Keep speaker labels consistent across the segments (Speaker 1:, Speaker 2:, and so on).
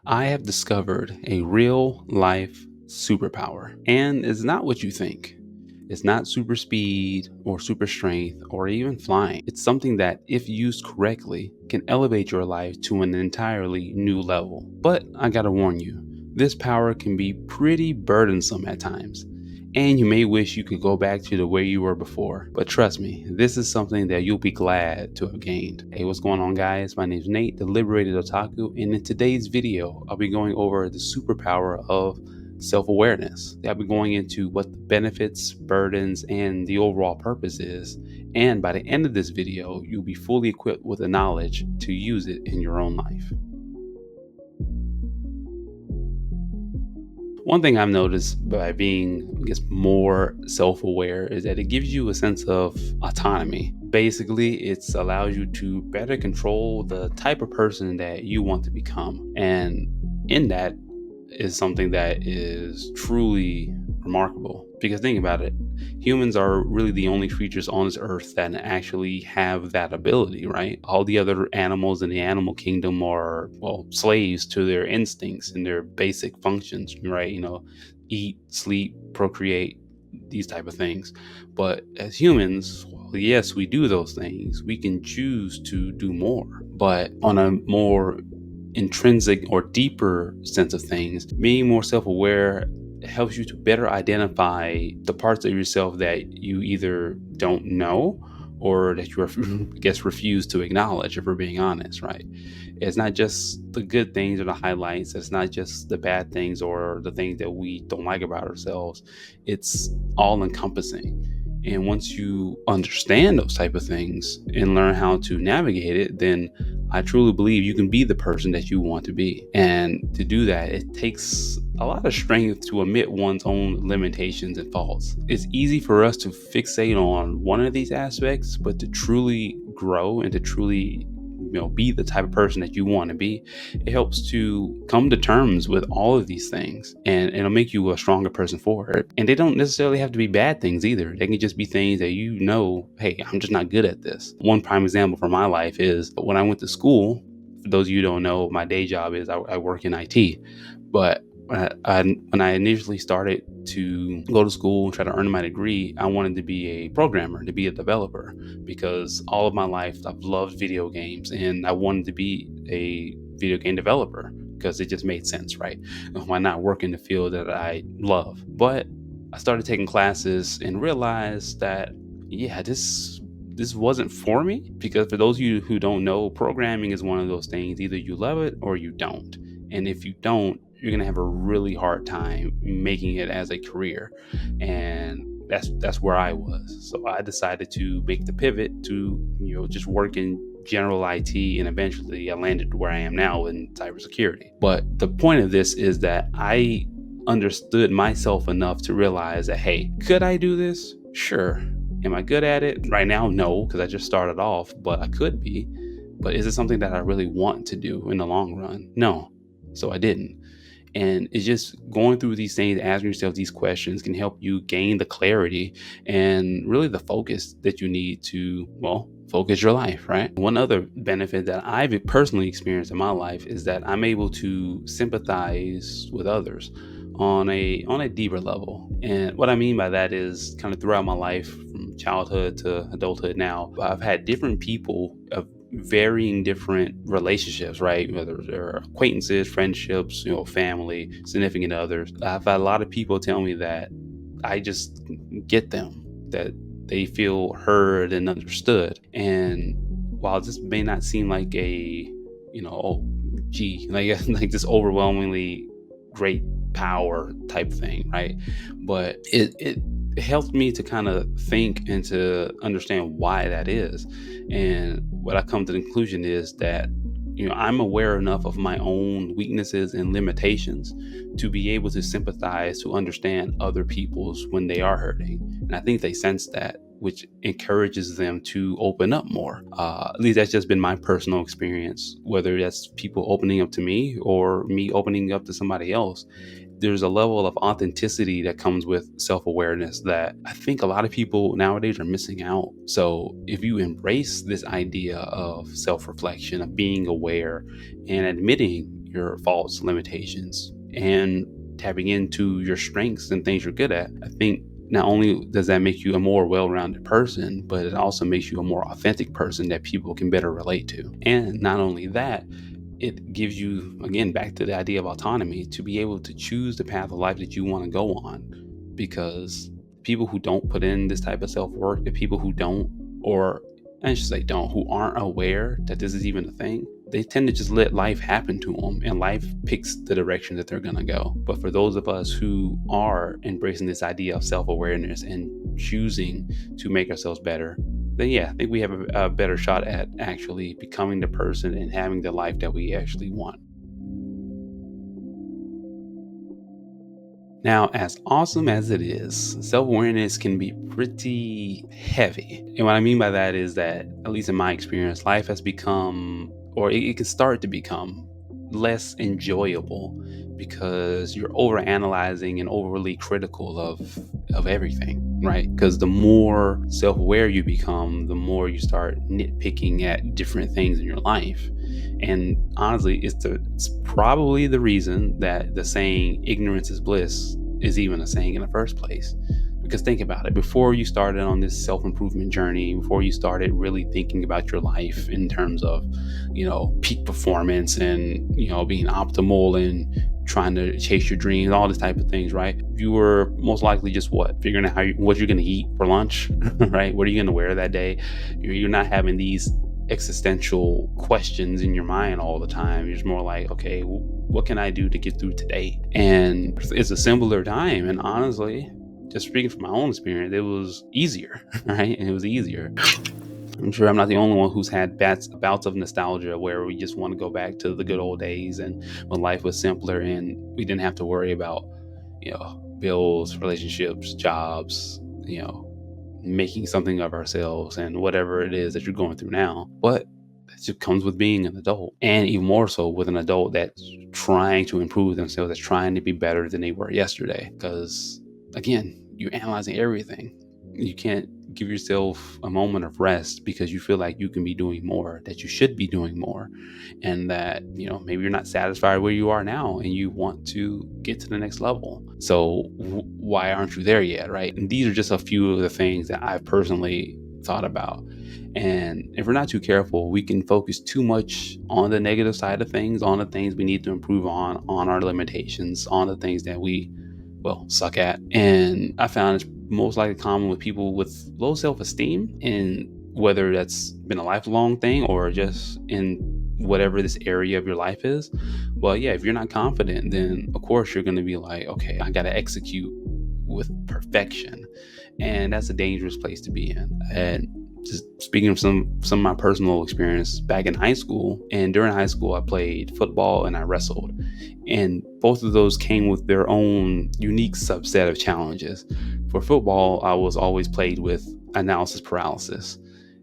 Speaker 1: I have discovered a real life superpower, and it's not what you think. It's not super speed or super strength or even flying. It's something that, if used correctly, can elevate your life to an entirely new level. But I gotta warn you, this power can be pretty burdensome at times. And you may wish you could go back to the way you were before. But trust me, this is something that you'll be glad to have gained. Hey, what's going on, guys? My name's Nate, the Liberated Otaku, and in today's video, I'll be going over the superpower of self-awareness. I'll be going into what the benefits, burdens, and the overall purpose is. And by the end of this video, you'll be fully equipped with the knowledge to use it in your own life. One thing I've noticed by being, I guess, more self-aware is that it gives you a sense of autonomy. Basically, it allows you to better control the type of person that you want to become. And in that is something that is truly remarkable. Because think about it, humans are really the only creatures on this earth that actually have that ability, right? All the other animals in the animal kingdom are, well, slaves to their instincts and their basic functions, right? Eat, sleep, procreate, these type of things. But as humans, well, yes, we do those things. We can choose to do more, but on a more intrinsic or deeper sense of things, being more self-aware helps you to better identify the parts of yourself that you either don't know or that you I guess refuse to acknowledge, if we're being honest, right? It's not just the good things or the highlights. It's not just the bad things or the things that we don't like about ourselves. It's all encompassing. And once you understand those type of things and learn how to navigate it, then I truly believe you can be the person that you want to be. And to do that, it takes a lot of strength to admit one's own limitations and faults. It's easy for us to fixate on one of these aspects, but to truly grow and to truly be the type of person that you want to be, it helps to come to terms with all of these things, and it'll make you a stronger person for it. And they don't necessarily have to be bad things either. They can just be things that hey, I'm just not good at this. One prime example from my life is when I went to school. For those of you who don't know, my day job is I work in IT. But when I initially started to go to school and try to earn my degree, I wanted to be a programmer, to be a developer, because all of my life I've loved video games and I wanted to be a video game developer because it just made sense, right? Why not work in the field that I love? But I started taking classes and realized that, yeah, this wasn't for me. Because for those of you who don't know, programming is one of those things, either you love it or you don't. And if you don't, you're going to have a really hard time making it as a career. And that's where I was. So I decided to make the pivot to, just work in general IT, and eventually I landed where I am now in cybersecurity. But the point of this is that I understood myself enough to realize that, hey, could I do this? Sure. Am I good at it right now? No, because I just started off, but I could be. But is it something that I really want to do in the long run? No. So I didn't. And it's just going through these things, asking yourself these questions can help you gain the clarity and really the focus that you need to, well, focus your life, right? One other benefit that I've personally experienced in my life is that I'm able to sympathize with others on a deeper level. And what I mean by that is, kind of throughout my life, from childhood to adulthood now, I've had different people of varying different relationships, right? Whether they're acquaintances, friendships, family, significant others. I've had a lot of people tell me that I just get them, that they feel heard and understood. And while this may not seem like a, oh, gee, like this overwhelmingly great power type thing, right? But it helped me to kind of think and to understand why that is. And what I come to the conclusion is that, I'm aware enough of my own weaknesses and limitations to be able to sympathize, to understand other people's when they are hurting. And I think they sense that, which encourages them to open up more. At least that's just been my personal experience, whether that's people opening up to me or me opening up to somebody else. There's a level of authenticity that comes with self-awareness that I think a lot of people nowadays are missing out. So if you embrace this idea of self-reflection, of being aware and admitting your faults, limitations, and tapping into your strengths and things you're good at. I think not only does that make you a more well-rounded person, but it also makes you a more authentic person that people can better relate to. And not only that, it gives you, again, back to the idea of autonomy, to be able to choose the path of life that you want to go on. Because people who don't put in this type of self-work, the people who don't, or I should say don't, who aren't aware that this is even a thing, they tend to just let life happen to them, and life picks the direction that they're going to go. But for those of us who are embracing this idea of self-awareness and choosing to make ourselves better, then yeah, I think we have a better shot at actually becoming the person and having the life that we actually want. Now, as awesome as it is, self awareness can be pretty heavy. And what I mean by that is that, at least in my experience, life has become, or it can start to become, less enjoyable because you're over analyzing and overly critical of everything, right? Because the more self aware you become, the more you start nitpicking at different things in your life. And honestly, it's probably the reason that the saying ignorance is bliss is even a saying in the first place. Because think about it, before you started on this self-improvement journey, before you started really thinking about your life in terms of, peak performance and, being optimal and trying to chase your dreams, all this type of things, right? You were most likely just figuring out what you're going to eat for lunch, right? What are you going to wear that day? You're not having these existential questions in your mind all the time. You're just more like, okay, what can I do to get through today? And it's a simpler time. And honestly, just speaking from my own experience, it was easier, right? And it was easier. I'm sure I'm not the only one who's had bouts of nostalgia where we just want to go back to the good old days and when life was simpler and we didn't have to worry about, bills, relationships, jobs, making something of ourselves and whatever it is that you're going through now. But it just comes with being an adult, and even more so with an adult that's trying to improve themselves, that's trying to be better than they were yesterday. Because again, you're analyzing everything. You can't give yourself a moment of rest because you feel like you can be doing more, that you should be doing more, and that maybe you're not satisfied where you are now and you want to get to the next level. So why aren't you there yet, right? And these are just a few of the things that I've personally thought about. And if we're not too careful, we can focus too much on the negative side of things, on the things we need to improve on our limitations, on the things that we suck at. And I found it's most likely common with people with low self-esteem, and whether that's been a lifelong thing or just in whatever this area of your life is. Well, yeah, if you're not confident, then of course you're going to be like, okay, I got to execute with perfection. And that's a dangerous place to be in. And just speaking of some of my personal experience back in high school, and during high school, I played football and I wrestled. And both of those came with their own unique subset of challenges. For football, I was always played with analysis paralysis.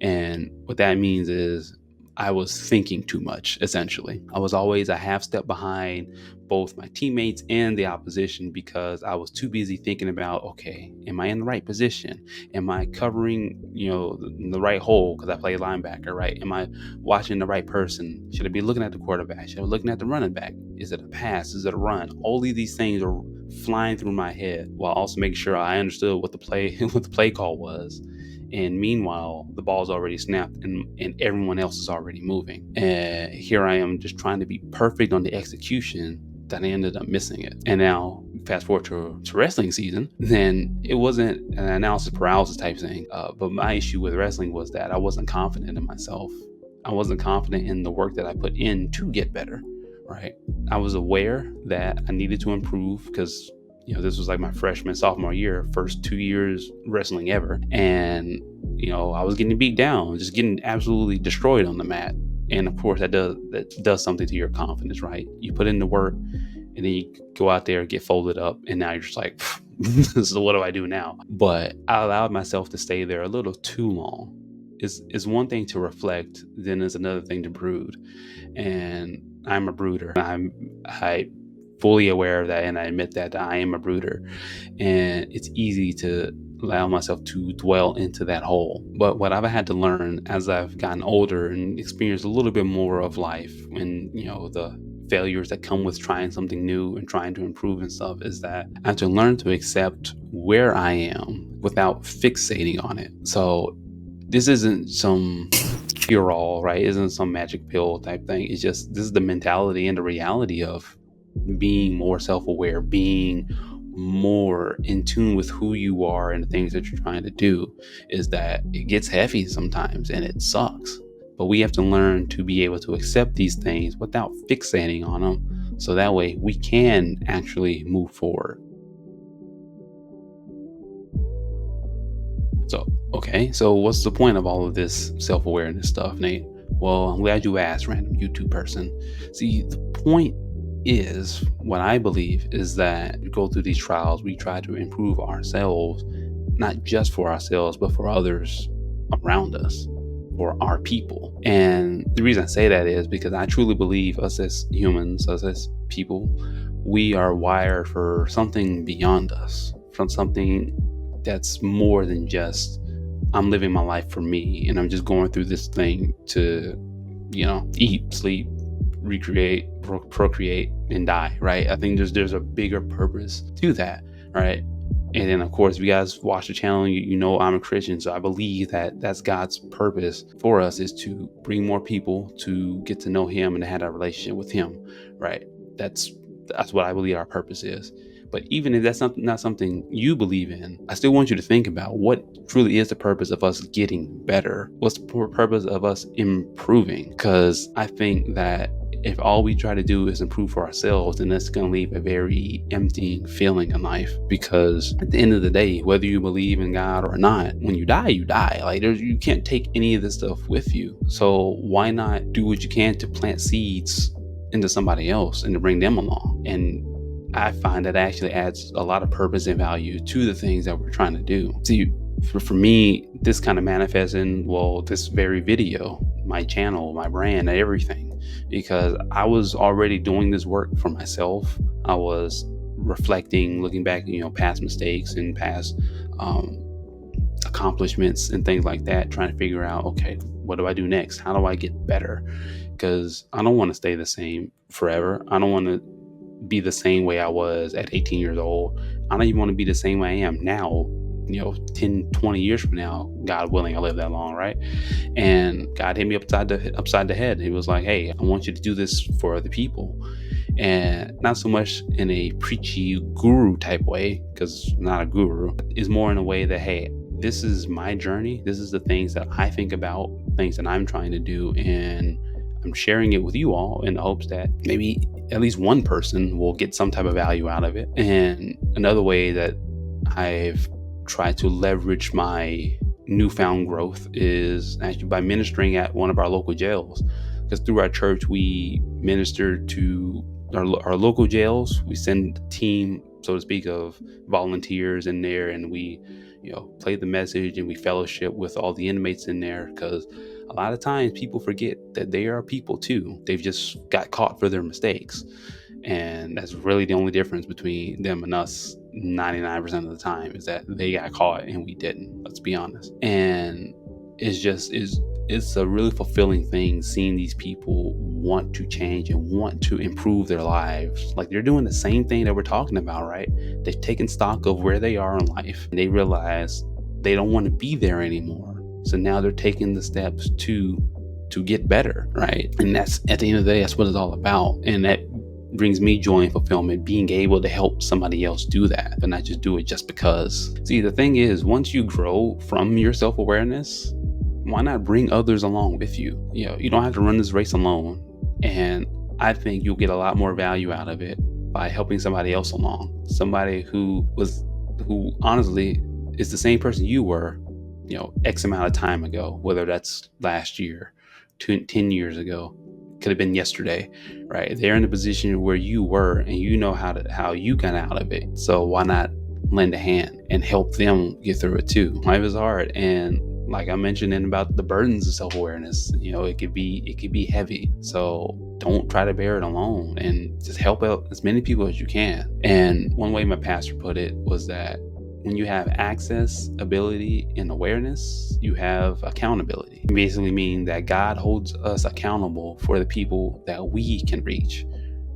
Speaker 1: And what that means is I was thinking too much, essentially. I was always a half step behind both my teammates and the opposition because I was too busy thinking about, okay, am I in the right position? Am I covering, the right hole because I play linebacker, right? Am I watching the right person? Should I be looking at the quarterback? Should I be looking at the running back? Is it a pass? Is it a run? All of these things are flying through my head while also making sure I understood what the play call was. And meanwhile, the ball's already snapped and everyone else is already moving. And here I am just trying to be perfect on the execution that I ended up missing it. And now, fast forward to wrestling season, then it wasn't an analysis paralysis type thing. But my issue with wrestling was that I wasn't confident in myself. I wasn't confident in the work that I put in to get better, right? I was aware that I needed to improve because this was like my freshman, sophomore year, first 2 years wrestling ever. And, I was getting beat down, just getting absolutely destroyed on the mat. And of course that does something to your confidence, right? You put in the work and then you go out there, get folded up, and now you're just like, so what do I do now? But I allowed myself to stay there a little too long. It's one thing to reflect, then it's another thing to brood. And I'm a brooder. I fully aware of that, and I admit that I am a brooder, and it's easy to allow myself to dwell into that hole. But what I've had to learn as I've gotten older and experienced a little bit more of life and the failures that come with trying something new and trying to improve and stuff is that I have to learn to accept where I am without fixating on it. So this isn't some cure all, right? Isn't some magic pill type thing. It's just, this is the mentality and the reality of being more self-aware, being more in tune with who you are and the things that you're trying to do, is that it gets heavy sometimes and it sucks. But we have to learn to be able to accept these things without fixating on them. So that way we can actually move forward. So what's the point of all of this self-awareness stuff, Nate? Well, I'm glad you asked, random YouTube person. See, the point is, what I believe is that we go through these trials, we try to improve ourselves, not just for ourselves, but for others around us, for our people. And the reason I say that is because I truly believe us as humans, us as people, we are wired for something beyond us, from something that's more than just, I'm living my life for me and I'm just going through this thing to, eat, sleep, recreate, procreate, and die, right? I think there's a bigger purpose to that, right? And then, of course, if you guys watch the channel, you know I'm a Christian, so I believe that that's God's purpose for us, is to bring more people to get to know Him and to have a relationship with Him, right? That's what I believe our purpose is. But even if that's not something you believe in, I still want you to think about what truly is the purpose of us getting better. What's the purpose of us improving? Because I think that if all we try to do is improve for ourselves, then that's going to leave a very emptying feeling in life. Because at the end of the day, whether you believe in God or not, when you die, you die. Like, you can't take any of this stuff with you. So why not do what you can to plant seeds into somebody else and to bring them along? And I find that actually adds a lot of purpose and value to the things that we're trying to do. See, for me, this kind of manifests in, this very video, my channel, my brand, everything, because I was already doing this work for myself. I was reflecting, looking back, past mistakes and past accomplishments and things like that, trying to figure out, okay, what do I do next? How do I get better? Because I don't want to stay the same forever. I don't want to be the same way I was at 18 years old. I don't even want to be the same way I am now, 10, 20 years from now, God willing, I live that long, right? And God hit me upside the head. He was like, hey, I want you to do this for other people. And not so much in a preachy guru type way, because I'm not a guru. It's more in a way that, hey, this is my journey. This is the things that I think about, things that I'm trying to do. And I'm sharing it with you all in the hopes that maybe at least one person will get some type of value out of it. And another way that I've tried to leverage my newfound growth is actually by ministering at one of our local jails. Because through our church, we minister to our local jails. We send a team, so to speak, of volunteers in there, and we play the message and we fellowship with all the inmates in there, because a lot of times people forget that they are people too. They've just got caught for their mistakes. And that's really the only difference between them and us 99% of the time, is that they got caught and we didn't. Let's be honest. And it's a really fulfilling thing seeing these people want to change and want to improve their lives. Like, they're doing the same thing that we're talking about, right? They've taken stock of where they are in life and they realize they don't want to be there anymore. So now they're taking the steps to get better, right? And that's, at the end of the day, that's what it's all about. And that brings me joy and fulfillment, being able to help somebody else do that, but not just do it just because. See, the thing is, once you grow from your self-awareness, why not bring others along with you? You don't have to run this race alone. And I think you'll get a lot more value out of it by helping somebody else along. Somebody who honestly is the same person you were, X amount of time ago, whether that's last year, 10 years ago, could have been yesterday, right? They're in a position where you were, and you know how you got out of it. So why not lend a hand and help them get through it too? Life is hard, and like I mentioned about the burdens of self-awareness, it could be heavy. So don't try to bear it alone, and just help out as many people as you can. And one way my pastor put it was that when you have access, ability, and awareness, you have accountability. Basically meaning that God holds us accountable for the people that we can reach.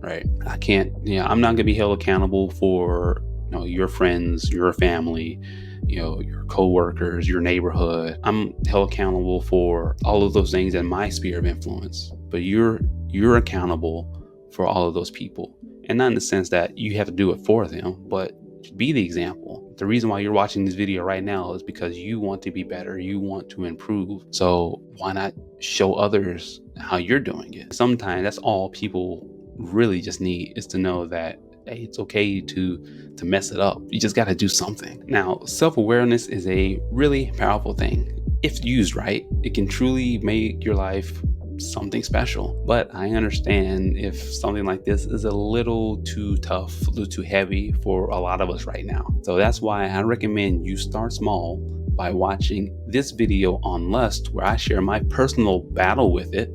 Speaker 1: right? I can't, I'm not gonna be held accountable for, your friends, your family, your coworkers, your neighborhood. I'm held accountable for all of those things in my sphere of influence. But you're accountable for all of those people. And not in the sense that you have to do it for them, but be the example. The reason why you're watching this video right now is because you want to be better, you want to improve. So why not show others how you're doing it? Sometimes that's all people really just need, is to know that, hey, it's okay to mess it up. You just got to do something. Now, self-awareness is a really powerful thing. If used right, it can truly make your life something special. But I understand if something like this is a little too tough, a little too heavy for a lot of us right now. So that's why I recommend you start small by watching this video on lust, where I share my personal battle with it,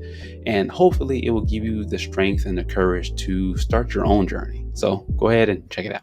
Speaker 1: and hopefully it will give you the strength and the courage to start your own journey. So go ahead and check it out.